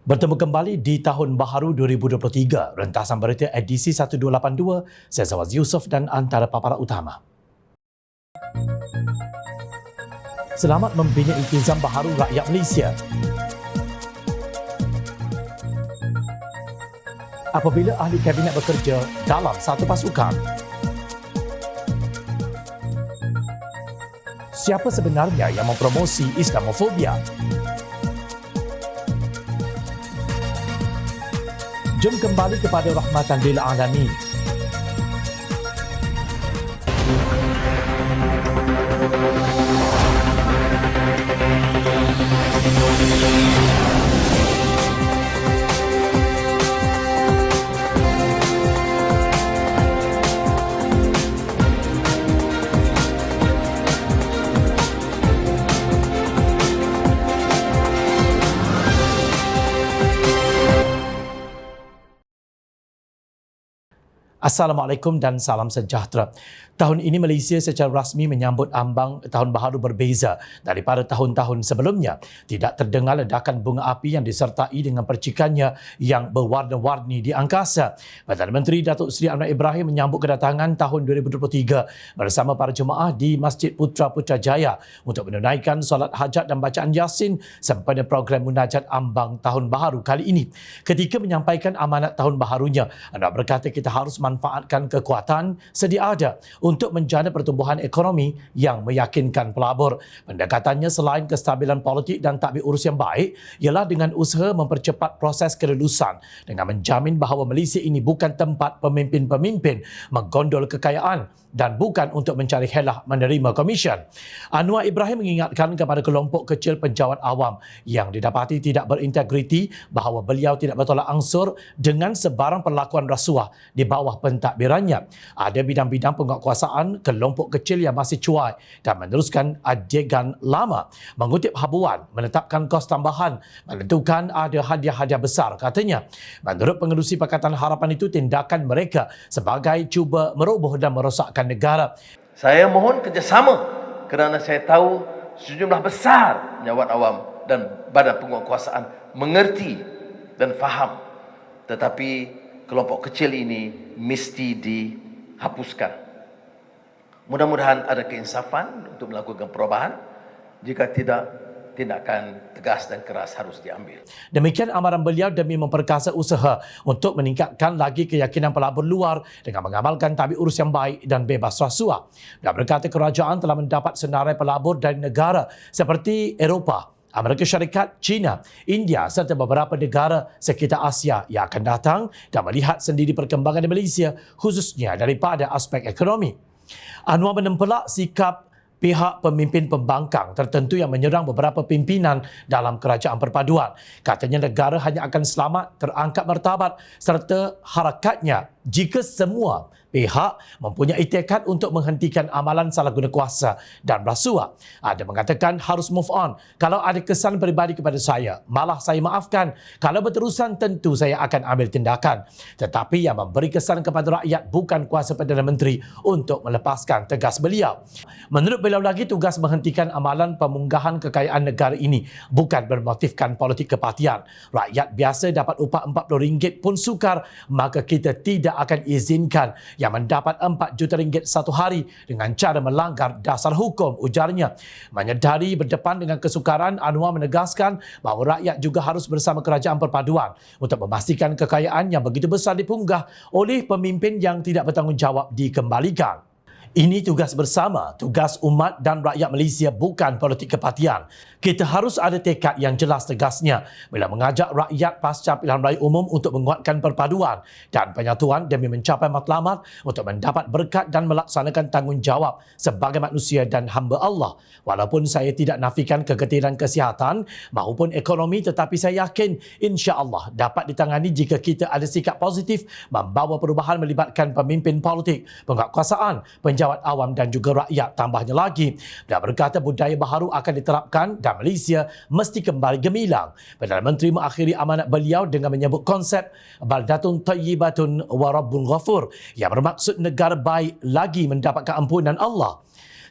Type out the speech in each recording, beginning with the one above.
Bertemu kembali di Tahun Baharu 2023, rentasan berita edisi 1282, saya Zawaz Yusof dan antara paparan utama. Selamat membina Iltizam Baharu Rakyat Malaysia. Apabila ahli kabinet bekerja dalam satu pasukan. Siapa sebenarnya yang mempromosi Islamofobia? Jom kembali kepada rahmatan lil alamin. Assalamualaikum dan salam sejahtera. Tahun ini Malaysia secara rasmi menyambut ambang Tahun Baharu berbeza daripada tahun-tahun sebelumnya. Tidak terdengar ledakan bunga api yang disertai dengan percikannya yang berwarna-warni di angkasa. Perdana Menteri Datuk Seri Anwar Ibrahim menyambut kedatangan tahun 2023 bersama para jemaah di Masjid Putra Putrajaya untuk menunaikan solat hajat dan bacaan Yasin sempena program munajat ambang Tahun Baharu kali ini. Ketika menyampaikan amanat Tahun Baharunya, Anwar berkata kita harus manfaatkan kekuatan sedia ada untuk menjana pertumbuhan ekonomi yang meyakinkan pelabur. Pendekatannya selain kestabilan politik dan tadbir urus yang baik ialah dengan usaha mempercepat proses kelulusan dengan menjamin bahawa Malaysia ini bukan tempat pemimpin-pemimpin menggondol kekayaan dan bukan untuk mencari helah menerima komisen. Anwar Ibrahim mengingatkan kepada kelompok kecil penjawat awam yang didapati tidak berintegriti bahawa beliau tidak bertolak ansur dengan sebarang perlakuan rasuah di bawah pentadbirannya. Ada bidang-bidang penguatkuasaan kelompok kecil yang masih cuai dan meneruskan adegan lama. Mengutip habuan, menetapkan kos tambahan, menentukan ada hadiah-hadiah besar, katanya. Menurut pengerusi Pakatan Harapan itu, tindakan mereka sebagai cuba meroboh dan merosakkan negara. Saya mohon kerjasama kerana saya tahu sejumlah besar penjawat awam dan badan penguatkuasaan mengerti dan faham. Tetapi kelompok kecil ini mesti dihapuskan. Mudah-mudahan ada keinsafan untuk melakukan perubahan. Jika tidak, tindakan tegas dan keras harus diambil. Demikian amaran beliau demi memperkasa usaha untuk meningkatkan lagi keyakinan pelabur luar dengan mengamalkan tadbir urus yang baik dan bebas rasuah. Dia berkata kerajaan telah mendapat senarai pelabur dari negara seperti Eropah, Amerika Syarikat, China, India serta beberapa negara sekitar Asia yang akan datang dan melihat sendiri perkembangan di Malaysia khususnya daripada aspek ekonomi. Anwar menempelak sikap pihak pemimpin pembangkang tertentu yang menyerang beberapa pimpinan dalam kerajaan perpaduan. Katanya negara hanya akan selamat terangkat martabat serta harakatnya jika semua pihak mempunyai tekad untuk menghentikan amalan salah guna kuasa dan rasuah. Ada mengatakan harus move on. Kalau ada kesan peribadi kepada saya, malah saya maafkan. Kalau berterusan, tentu saya akan ambil tindakan. Tetapi yang memberi kesan kepada rakyat bukan kuasa Perdana Menteri untuk melepaskan, tegas beliau. Menurut beliau lagi, tugas menghentikan amalan pemunggahan kekayaan negara ini bukan bermotifkan politik kepatian. Rakyat biasa dapat upah RM40 pun sukar, maka kita tidak akan izinkan yang mendapat RM4 juta satu hari dengan cara melanggar dasar hukum, ujarnya. Menyedari berdepan dengan kesukaran, Anwar menegaskan bahawa rakyat juga harus bersama kerajaan perpaduan untuk memastikan kekayaan yang begitu besar dipunggah oleh pemimpin yang tidak bertanggungjawab dikembalikan. Ini tugas bersama, tugas umat dan rakyat Malaysia, bukan politik kepatian. Kita harus ada tekad yang jelas, tegasnya bila mengajak rakyat pasca pilihan raya umum untuk menguatkan perpaduan dan penyatuan demi mencapai matlamat untuk mendapat berkat dan melaksanakan tanggungjawab sebagai manusia dan hamba Allah. Walaupun saya tidak nafikan kegetiran kesihatan maupun ekonomi, tetapi saya yakin insya-Allah dapat ditangani jika kita ada sikap positif membawa perubahan melibatkan pemimpin politik, penguatkuasaan, penjawat awam dan juga rakyat. Tambahnya lagi, dia berkata budaya baharu akan diterapkan dan Malaysia mesti kembali gemilang. Perdana Menteri mengakhiri amanat beliau dengan menyebut konsep Baldatun Tayyibatun wa Rabbun Ghafur yang bermaksud negara baik lagi mendapatkan ampunan Allah.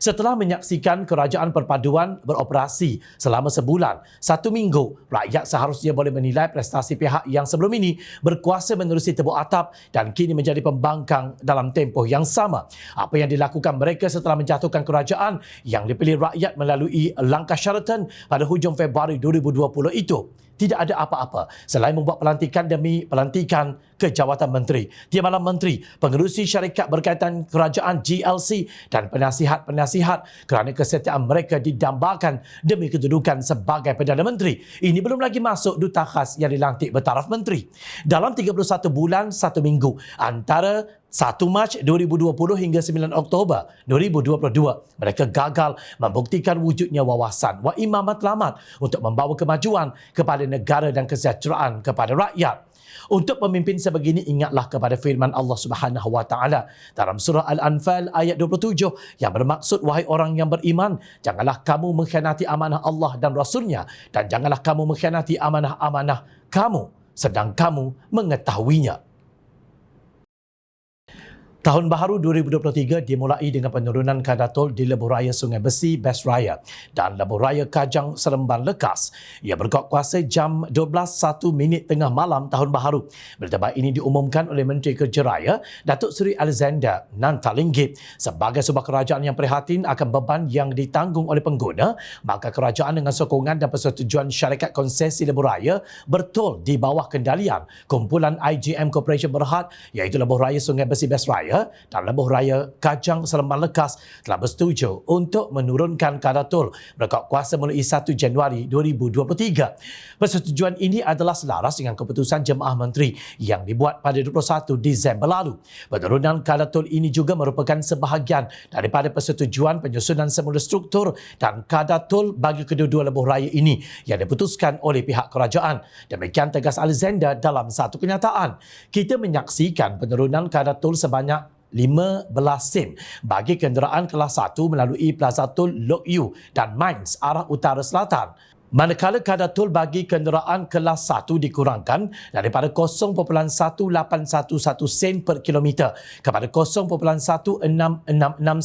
Setelah menyaksikan kerajaan perpaduan beroperasi selama sebulan, 1 minggu, rakyat seharusnya boleh menilai prestasi pihak yang sebelum ini berkuasa menerusi tebuk atap dan kini menjadi pembangkang dalam tempoh yang sama. Apa yang dilakukan mereka setelah menjatuhkan kerajaan yang dipilih rakyat melalui langkah Sheraton pada hujung Februari 2020 itu tidak ada apa-apa selain membuat pelantikan demi pelantikan ke jawatan menteri, timbalan menteri, pengerusi syarikat berkaitan kerajaan GLC dan penasihat-penasihat kerana kesetiaan mereka didambakan demi kedudukan sebagai Perdana Menteri. Ini belum lagi masuk duta khas yang dilantik bertaraf menteri. Dalam 31 bulan 1 minggu antara 1 Mac 2020 hingga 9 Oktober 2022, mereka gagal membuktikan wujudnya wawasan wa imam matlamat untuk membawa kemajuan kepada negara dan kesejahteraan kepada rakyat. Untuk pemimpin sebegini, ingatlah kepada firman Allah Subhanahu wa taala dalam surah Al-Anfal ayat 27 yang bermaksud, wahai orang yang beriman, janganlah kamu mengkhianati amanah Allah dan Rasulnya, dan janganlah kamu mengkhianati amanah-amanah kamu sedang kamu mengetahuinya. Tahun baharu 2023 dimulai dengan penurunan kadar tol di Lebuh Raya Sungai Besi Best Raya dan Lebuh Raya Kajang Seremban Lekas. Ia berkuat kuasa jam 12:01 tengah malam tahun baharu. Berita baik ini diumumkan oleh Menteri Kerja Raya Datuk Seri Alexander Nantalinggit. Sebagai sebuah kerajaan yang prihatin akan beban yang ditanggung oleh pengguna, maka kerajaan dengan sokongan dan persetujuan syarikat konsesi Lebuh Raya bertol di bawah kendalian kumpulan IGM Corporation Berhad, iaitu Lebuh Raya Sungai Besi Best Raya dan Lebuh Raya Kajang Seremban Lekas telah bersetuju untuk menurunkan kadar tol berkuat kuasa mulai 1 Januari 2023. Persetujuan ini adalah selaras dengan keputusan Jemaah Menteri yang dibuat pada 21 Disember lalu. Penurunan kadar tol ini juga merupakan sebahagian daripada persetujuan penyusunan semula struktur dan kadar tol bagi kedua-dua lebuh raya ini yang diputuskan oleh pihak kerajaan. Demikian tegas Alexander dalam satu kenyataan. Kita menyaksikan penurunan kadar tol sebanyak 15 sen bagi kenderaan kelas 1 melalui Plaza Tol Lok Yu dan Mines arah utara selatan. Manakala kadar tol bagi kenderaan kelas 1 dikurangkan daripada 0.1811 sen per kilometer kepada 0.1666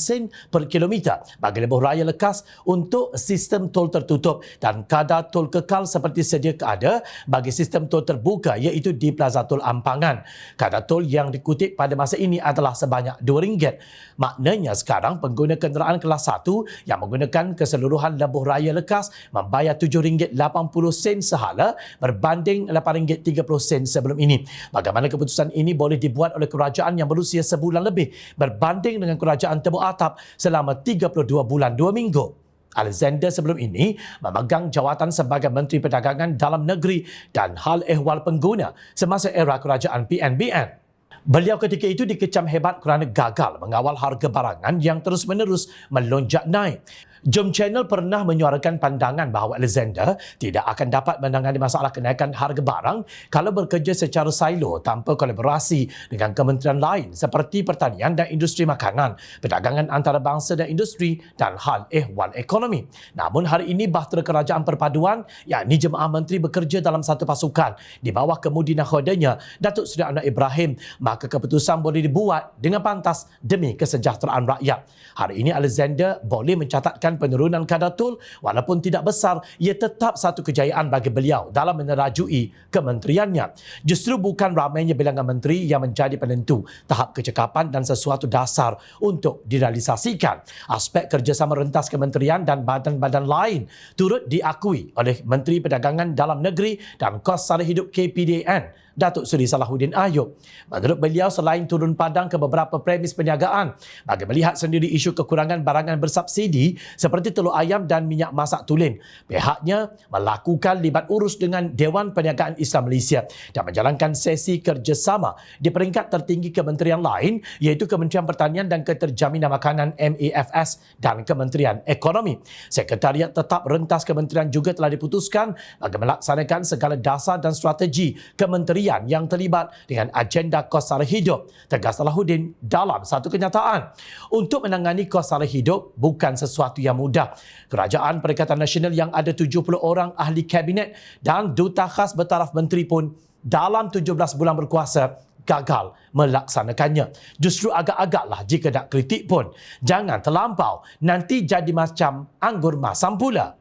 sen per kilometer bagi lebuh raya lekas untuk sistem tol tertutup, dan kadar tol kekal seperti sedia ada bagi sistem tol terbuka iaitu di Plaza Tol Ampangan. Kadar tol yang dikutip pada masa ini adalah sebanyak RM2. Maknanya sekarang pengguna kenderaan kelas 1 yang menggunakan keseluruhan lebuh raya lekas membayar RM7.80 sehala berbanding RM8.30 sebelum ini. Bagaimana keputusan ini boleh dibuat oleh kerajaan yang berusia sebulan lebih berbanding dengan kerajaan tebuk atap selama 32 bulan 2 minggu? Alexander sebelum ini memegang jawatan sebagai Menteri Perdagangan Dalam Negeri dan Hal Ehwal Pengguna semasa era kerajaan PNBN. Beliau ketika itu dikecam hebat kerana gagal mengawal harga barangan yang terus-menerus melonjak naik. Jom Channel pernah menyuarakan pandangan bahawa Alexander tidak akan dapat menangani masalah kenaikan harga barang kalau bekerja secara silo tanpa kolaborasi dengan kementerian lain seperti pertanian dan industri makanan, perdagangan antarabangsa dan industri dan hal ehwal ekonomi. Namun hari ini Bahtera Kerajaan Perpaduan yakni Jemaah Menteri bekerja dalam satu pasukan di bawah kemudi nakhodanya Datuk Seri Anwar Ibrahim, maka keputusan boleh dibuat dengan pantas demi kesejahteraan rakyat. Hari ini Alexander boleh mencatatkan penurunan kadar tol walaupun tidak besar, ia tetap satu kejayaan bagi beliau dalam menerajui kementeriannya. Justru bukan ramainya bilangan menteri yang menjadi penentu tahap kecekapan dan sesuatu dasar untuk direalisasikan. Aspek kerjasama rentas kementerian dan badan-badan lain turut diakui oleh Menteri Perdagangan Dalam Negeri dan Kos Sara Hidup KPDN Datuk Seri Salahuddin Ayub. Menurut beliau, selain turun padang ke beberapa premis perniagaan bagi melihat sendiri isu kekurangan barangan bersubsidi seperti telur ayam dan minyak masak tulen, pihaknya melakukan libat urus dengan Dewan Perniagaan Islam Malaysia dan menjalankan sesi kerjasama di peringkat tertinggi kementerian lain iaitu Kementerian Pertanian dan Keterjaminan Makanan MAFS dan Kementerian Ekonomi. Sekretariat Tetap Rentas Kementerian juga telah diputuskan bagi melaksanakan segala dasar dan strategi kementerian yang terlibat dengan agenda kos sara hidup, tegas Salahuddin dalam satu kenyataan. Untuk menangani kos sara hidup bukan sesuatu yang mudah. Kerajaan Perikatan Nasional yang ada 70 orang ahli kabinet dan duta khas bertaraf menteri pun dalam 17 bulan berkuasa gagal melaksanakannya. Justru agak-agaklah jika nak kritik pun, jangan terlampau, nanti jadi macam anggur masam pula.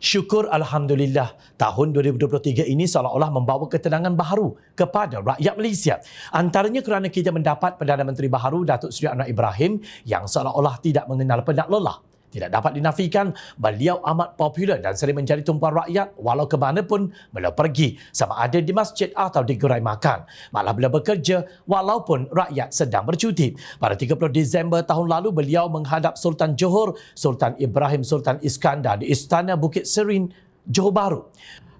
Syukur Alhamdulillah, tahun 2023 ini seolah-olah membawa ketenangan baharu kepada rakyat Malaysia. Antaranya kerana kita mendapat Perdana Menteri baharu Datuk Seri Anwar Ibrahim yang seolah-olah tidak mengenal penat lelah. Tidak dapat dinafikan, beliau amat popular dan sering menjadi tumpuan rakyat walau ke mana pun beliau pergi, sama ada di masjid atau di gerai makan. Malah beliau bekerja walaupun rakyat sedang bercuti. Pada 30 Disember tahun lalu, beliau menghadap Sultan Johor, Sultan Ibrahim Sultan Iskandar di Istana Bukit Serin, Johor Bahru.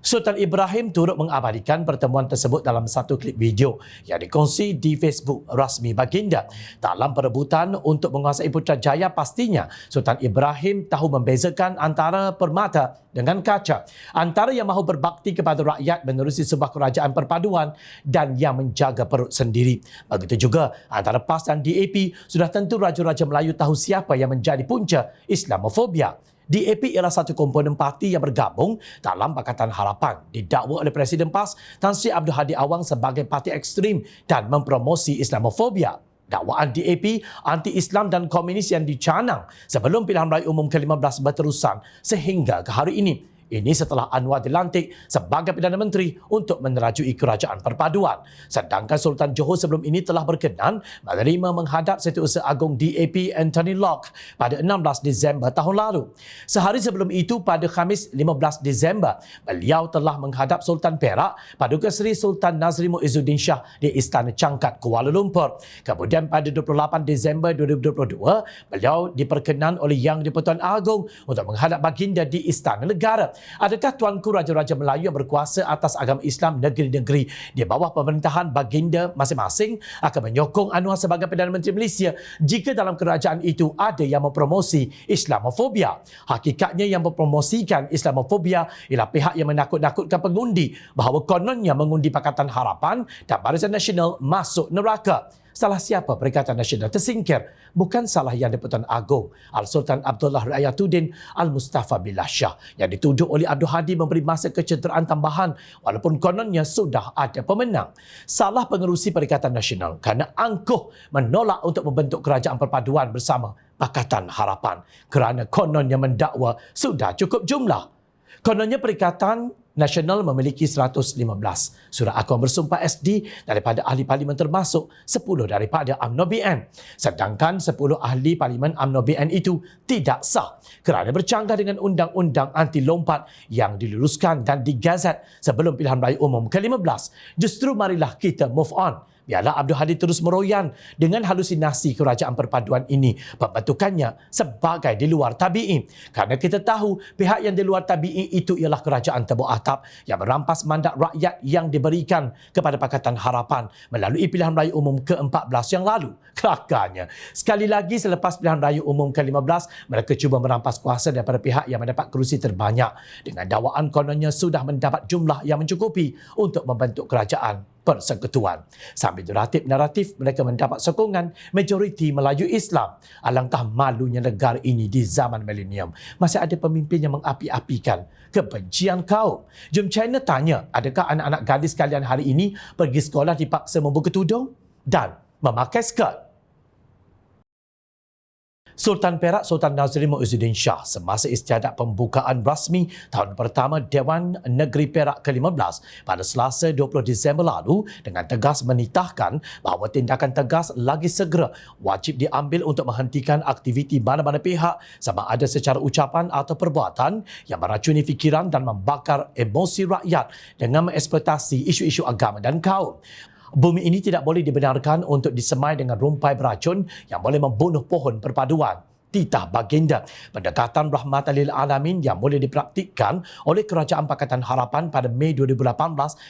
Sultan Ibrahim turut mengabadikan pertemuan tersebut dalam satu klip video yang dikongsi di Facebook rasmi baginda. Dalam perebutan untuk menguasai Putrajaya, pastinya Sultan Ibrahim tahu membezakan antara permata dengan kaca, antara yang mahu berbakti kepada rakyat menerusi sebuah kerajaan perpaduan dan yang menjaga perut sendiri. Begitu juga antara PAS dan DAP, sudah tentu Raja-Raja Melayu tahu siapa yang menjadi punca Islamofobia. DAP ialah satu komponen parti yang bergabung dalam Pakatan Harapan, didakwa oleh Presiden PAS Tan Sri Abdul Hadi Awang sebagai parti ekstrim dan mempromosi Islamofobia. Dakwaan DAP, anti-Islam dan komunis yang dicanang sebelum pilihan raya umum ke-15 berterusan sehingga ke hari ini. Ini setelah Anwar dilantik sebagai Perdana Menteri untuk menerajui kerajaan perpaduan. Sedangkan Sultan Johor sebelum ini telah berkenan menerima menghadap Setiausaha Agung DAP Anthony Locke pada 16 Disember tahun lalu. Sehari sebelum itu, pada Khamis 15 Disember, beliau telah menghadap Sultan Perak, Paduka Seri Sultan Nazri Muizzuddin Shah di Istana Cangkat, Kuala Lumpur. Kemudian pada 28 Disember 2022, beliau diperkenan oleh Yang di-Pertuan Agong untuk menghadap baginda di Istana Negara. Adakah tuanku Raja-Raja Melayu yang berkuasa atas agama Islam negeri-negeri di bawah pemerintahan baginda masing-masing akan menyokong Anwar sebagai Perdana Menteri Malaysia jika dalam kerajaan itu ada yang mempromosi Islamofobia? Hakikatnya yang mempromosikan Islamofobia ialah pihak yang menakut-nakutkan pengundi bahawa kononnya mengundi Pakatan Harapan dan Barisan Nasional masuk neraka. Salah siapa Perikatan Nasional tersingkir? Bukan salah Yang di-Pertuan Agong Al-Sultan Abdullah Riayatuddin Al-Mustafa Billah Shah yang dituduh oleh Abdul Hadi memberi masa kecederaan tambahan walaupun kononnya sudah ada pemenang. Salah pengerusi Perikatan Nasional kerana angkuh menolak untuk membentuk kerajaan perpaduan bersama Pakatan Harapan kerana kononnya mendakwa sudah cukup jumlah. Kononnya Perikatan Nasional memiliki 115 surat akuan bersumpah SD daripada ahli parlimen termasuk 10 daripada UMNO BN. Sedangkan 10 ahli parlimen UMNO BN itu tidak sah kerana bercanggah dengan undang-undang anti lompat yang diluruskan dan digazet sebelum pilihan raya umum ke-15. Justru marilah kita move on. Biarlah Abdul Hadi terus meroyan dengan halusinasi kerajaan perpaduan ini, pembentukannya sebagai di luar tabi'i. Kerana kita tahu pihak yang di luar tabi'i itu ialah kerajaan tebuk atap yang merampas mandat rakyat yang diberikan kepada Pakatan Harapan melalui pilihan raya umum ke-14 yang lalu. Kelakarnya, sekali lagi selepas pilihan raya umum ke-15, mereka cuba merampas kuasa daripada pihak yang mendapat kerusi terbanyak dengan dakwaan kononnya sudah mendapat jumlah yang mencukupi untuk membentuk kerajaan persekutuan. Sambil diratip naratif mereka mendapat sokongan majoriti Melayu Islam. Alangkah malunya negara ini di zaman milenium. Masih ada pemimpin yang mengapi-apikan kebencian kaum. Jom China tanya, adakah anak-anak gadis kalian hari ini pergi sekolah dipaksa membuka tudung dan memakai skirt? Sultan Perak Sultan Nazri Muizzuddin Shah semasa istiadat pembukaan rasmi tahun pertama Dewan Negeri Perak ke-15 pada Selasa 20 Disember lalu dengan tegas menitahkan bahawa tindakan tegas lagi segera wajib diambil untuk menghentikan aktiviti mana-mana pihak sama ada secara ucapan atau perbuatan yang meracuni fikiran dan membakar emosi rakyat dengan mengeksploitasi isu-isu agama dan kaum. Bumi ini tidak boleh dibenarkan untuk disemai dengan rumpai beracun yang boleh membunuh pohon perpaduan. Titah baginda, pendekatan rahmatan lil alamin yang boleh dipraktikkan oleh Kerajaan Pakatan Harapan pada Mei 2018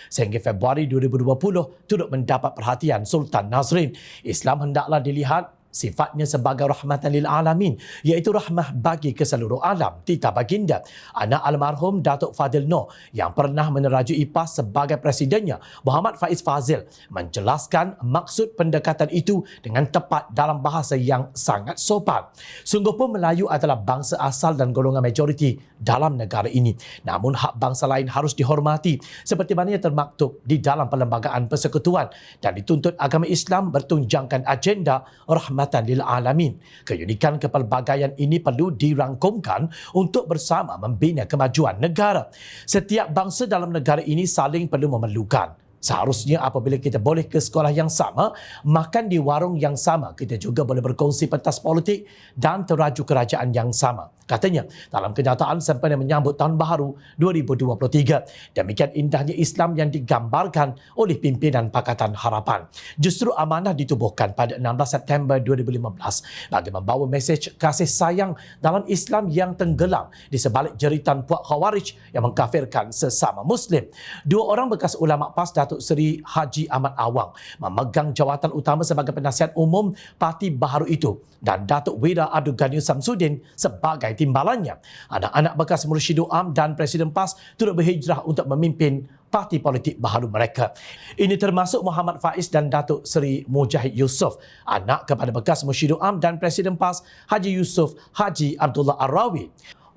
sehingga Februari 2020 turut mendapat perhatian Sultan Nazrin. Islam hendaklah dilihat sifatnya sebagai rahmatan lil alamin, iaitu rahmah bagi ke seluruh alam. Tita baginda, anak almarhum Datuk Fadil Noor yang pernah menerajui PAS sebagai presidennya, Muhammad Faiz Fazil, menjelaskan maksud pendekatan itu dengan tepat dalam bahasa yang sangat sopan. Sungguh pun Melayu adalah bangsa asal dan golongan majoriti dalam negara ini. Namun hak bangsa lain harus dihormati seperti mana yang termaktub di dalam Perlembagaan Persekutuan dan dituntut agama Islam bertunjangkan agenda rahmatan lil alamin. Keunikan kepelbagaian ini perlu dirangkumkan untuk bersama membina kemajuan negara. Setiap bangsa dalam negara ini saling perlu memerlukan. Seharusnya apabila kita boleh ke sekolah yang sama, makan di warung yang sama, kita juga boleh berkongsi pentas politik dan teraju kerajaan yang sama. Katanya, dalam kenyataan sempena menyambut Tahun Baharu 2023. Demikian indahnya Islam yang digambarkan oleh pimpinan Pakatan Harapan. Justru amanah ditubuhkan pada 16 September 2015 bagi membawa mesej kasih sayang dalam Islam yang tenggelam di sebalik jeritan puak Khawarij yang mengkafirkan sesama Muslim. Dua orang bekas ulama PAS, Datuk Seri Haji Ahmad Awang, memegang jawatan utama sebagai penasihat umum Parti Baharu itu, dan Datuk Wira Abdul Ghani Samsudin sebagai timbalannya. Anak-anak bekas Mursyidul Am dan Presiden PAS turut berhijrah untuk memimpin parti politik baharu mereka. Ini termasuk Muhammad Faiz dan Datuk Seri Mujahid Yusof, anak kepada bekas Mursyidul Am dan Presiden PAS Haji Yusof Haji Abdullah Ar-Rawi.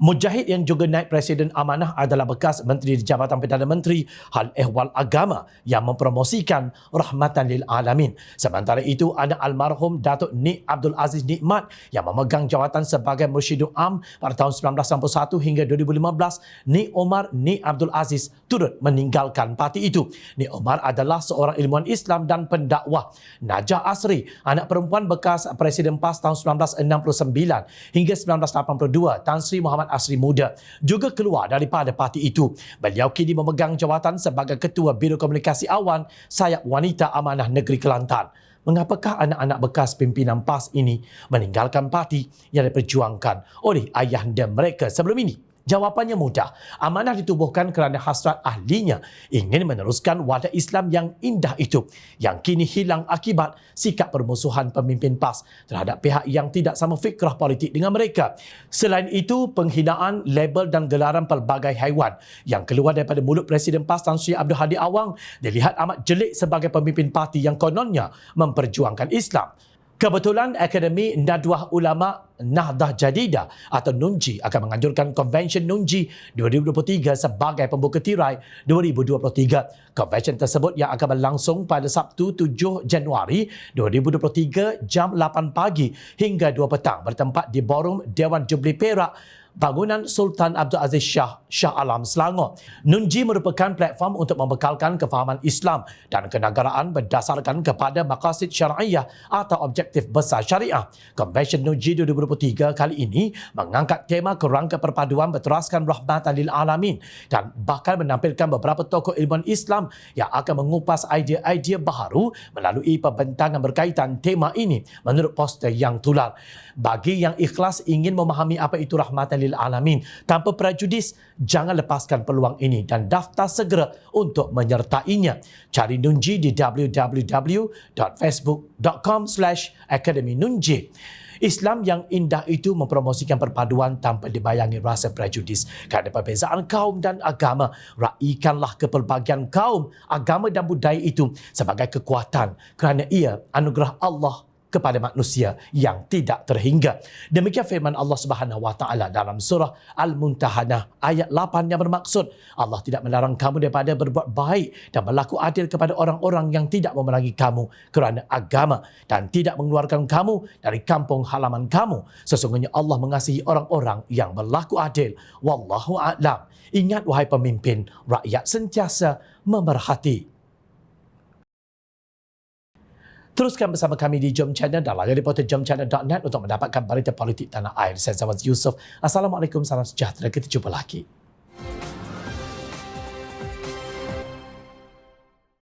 Mujahid yang juga naib Presiden Amanah adalah bekas Menteri di Jabatan Perdana Menteri Hal Ehwal Agama yang mempromosikan rahmatan lil alamin. Sementara itu, anak almarhum Datuk Nik Abdul Aziz Nikmat yang memegang jawatan sebagai Mursyidul Am pada tahun 1991 hingga 2015, Nik Omar Nik Abdul Aziz turut meninggalkan parti itu. Nik Omar adalah seorang ilmuwan Islam dan pendakwah. Najah Asri, anak perempuan bekas Presiden PAS tahun 1969 hingga 1982, Tan Sri Muhammad Asri Muda, juga keluar daripada parti itu. Beliau kini memegang jawatan sebagai Ketua Biro Komunikasi Awan Sayap Wanita Amanah Negeri Kelantan. Mengapakah anak-anak bekas pimpinan PAS ini meninggalkan parti yang diperjuangkan oleh ayahanda mereka sebelum ini? Jawapannya mudah. Amanah ditubuhkan kerana hasrat ahlinya ingin meneruskan wadah Islam yang indah itu, yang kini hilang akibat sikap permusuhan pemimpin PAS terhadap pihak yang tidak sama fikrah politik dengan mereka. Selain itu, penghinaan, label dan gelaran pelbagai haiwan yang keluar daripada mulut Presiden PAS Tan Sri Abdul Hadi Awang dilihat amat jelek sebagai pemimpin parti yang kononnya memperjuangkan Islam. Kebetulan Akademi Nadwah Ulama Nahdah Jadidah atau NUNJI akan menganjurkan Konvensyen NUNJI 2023 sebagai pembuka tirai 2023. Konvensyen tersebut yang akan berlangsung pada Sabtu 7 Januari 2023 jam 8 pagi hingga 2 petang bertempat di Ballroom Dewan Jubli Perak, Bangunan Sultan Abdul Aziz Shah Alam, Selangor. NUNJI merupakan platform untuk membekalkan kefahaman Islam dan kenegaraan berdasarkan kepada maqasid syariah atau objektif besar syariah. Konvensyen NUNJI 2023 kali ini mengangkat tema kerangka perpaduan berteraskan rahmatan lil alamin dan bakal menampilkan beberapa tokoh ilmuwan Islam yang akan mengupas idea-idea baharu melalui pembentangan berkaitan tema ini menurut poster yang tular. Bagi yang ikhlas ingin memahami apa itu rahmatan lil alamin tanpa prejudis, jangan lepaskan peluang ini dan daftar segera untuk menyertainya. Cari NUNJI di www.facebook.com/academynunji. Islam yang indah itu mempromosikan perpaduan tanpa dibayangi rasa prejudis kerana perbezaan kaum dan agama. Raikanlah kepelbagian kaum, agama dan budaya itu sebagai kekuatan kerana ia anugerah Allah kepada manusia yang tidak terhingga. Demikian firman Allah Subhanahu wa taala dalam surah Al-Muntahanah ayat 8 yang bermaksud Allah tidak melarang kamu daripada berbuat baik dan berlaku adil kepada orang-orang yang tidak memerangi kamu kerana agama dan tidak mengeluarkan kamu dari kampung halaman kamu. Sesungguhnya Allah mengasihi orang-orang yang berlaku adil. Wallahu a'lam. Ingat wahai pemimpin, rakyat sentiasa memerhati. Teruskan bersama kami di Jom Channel dan layar reporter jomchannel.net untuk mendapatkan berita politik tanah air. Saya Zawaz Yusof. Assalamualaikum, salam sejahtera. Kita jumpa lagi.